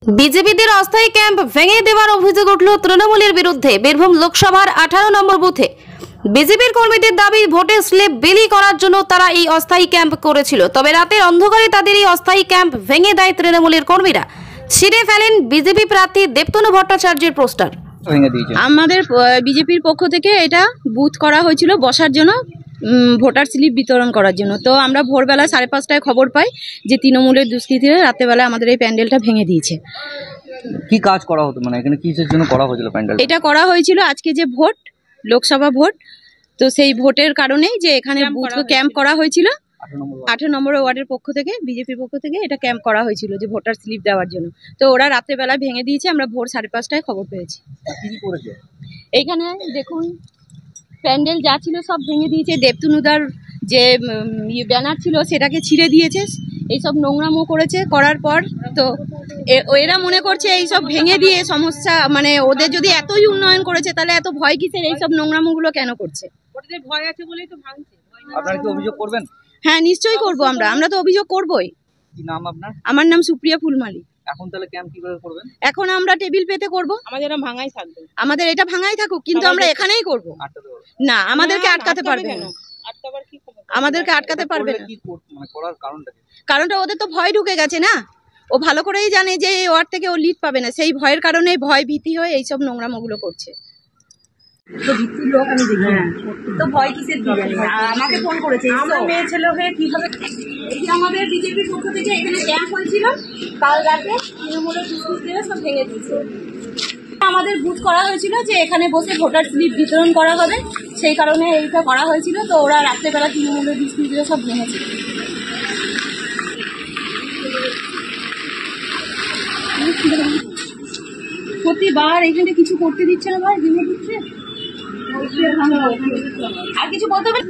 বিজেপিদের অস্থায়ী ক্যাম্প ভেঙে দেওয়ার অভিযোগ উঠল তৃণমূলের বিরুদ্ধে। বীরভূম লোকসভার 18 নম্বর বুথে বিজেপির কর্মীদের দাবি, ভোটের স্লিপ বিলি করার জন্য তারা এই অস্থায়ী ক্যাম্প করেছিল। তবে রাতের অন্ধকারে তাদের এই অস্থায়ী ক্যাম্প ভেঙে দেয় তৃণমূলের কর্মীরা। ছিঁড়ে ফেলেন বিজেপি প্রার্থী দেবতনু ভট্টাচার্যের পোস্টার। আমাদের বিজেপির পক্ষ থেকে এটা বুথ করা হয়েছিল বসার জন্য, ভোটার স্লিপ বিতরণ করার জন্য। তো আমরা ভোরবেলা 5:30টায় খবর পাই যে তৃণমূলের দুষ্কৃতীরা রাতেবেলা আমাদের এই প্যান্ডেলটা ভেঙে দিয়েছে। কি কাজ করা হতো, মানে এখানে কিসের জন্য করা হয়েছিল প্যান্ডেল? এটা করা হয়েছিল আজকে যে ভোট, লোকসভা ভোট, তো সেই ভোটের কারণেই যে এখানে বুথ ক্যাম্প করা হয়েছিল। 18 নম্বর ওয়ার্ডের পক্ষ থেকে, বিজেপির পক্ষ থেকে এটা ক্যাম্প করা হয়েছিল যে ভোটার স্লিপ দেওয়ার জন্য। তো ওরা রাত্রেবেলা ভেঙে দিয়েছে, আমরা ভোর 5:30টায় খবর পেয়েছি। এইখানে দেখুন প্যান্ডেল যা ছিল সব ভেঙে দিয়েছে। দেবতনুদার যে ব্যানার ছিল সেটাকে ছিঁড়ে দিয়েছে। এইসব নোংরামো করেছে। করার পর তো এরা মনে করছে এইসব ভেঙে দিয়ে সমস্যা, মানে ওদের যদি এতই উন্নয়ন করেছে তাহলে এত ভয় কিসের, এইসব নোংরামোগুলো কেন করছে? ওদের ভয় আছে বলেই তো ভাঙছে। আপনারা কি অভিযোগ করবেন? হ্যাঁ, নিশ্চয়ই করবো। আমরা তো অভিযোগ করবোই। কি নাম আপনার? আমার নাম সুপ্রিয়া ফুলমালি। এখন তাহলে ক্যাম্প কিভাবে করবেন? এখন আমরা টেবিল পেতে করব। আমাদের এটা ভাঙাই থাকবে, আমাদের এটা ভাঙাই থাকুক, কিন্তু আমরা এখানেই করব। না, আমাদেরকে আটকাতে পারবে না। আমাদেরকে আটকাতে পারবে না। কারণটা ওদের তো ভয় ঢুকে গেছে না। ও ভালো করেই জানে যে এই ওয়ার্ড থেকে ও লিড পাবে না। সেই ভয়ের কারণে ভয় ভীতি হয়ে এইসব নোংরামোগুলো করছে। তো ভিত্তির লোক আমি দেখি না, তো ভয় কিসের কি জানি। আমাকে ফোন করেছে, আমার মেয়ে ছেলে হয়ে কিভাবে। এই যে আমাদের বিজেপির পক্ষ থেকে এখানে ক্যাম্প হয়েছিল কাল রাতে, তৃণমূলের দুষ্কৃতীরা সব ভেঙে দিয়েছে। আমাদের বুথ করা হয়েছিল যে এখানে বসে ভোটার স্লিপ বিতরণ করা হবে, সেই কারণে এইটা করা হয়েছিল। তো ওরা রাত্রেবেলা তৃণমূলের দুষ্কৃতীরা সব ভেঙেছে। প্রতিবার এখানে কিছু করতে দিচ্ছে না ভাই, ভেঙে দিচ্ছে। আর কিছু বলতে হবে।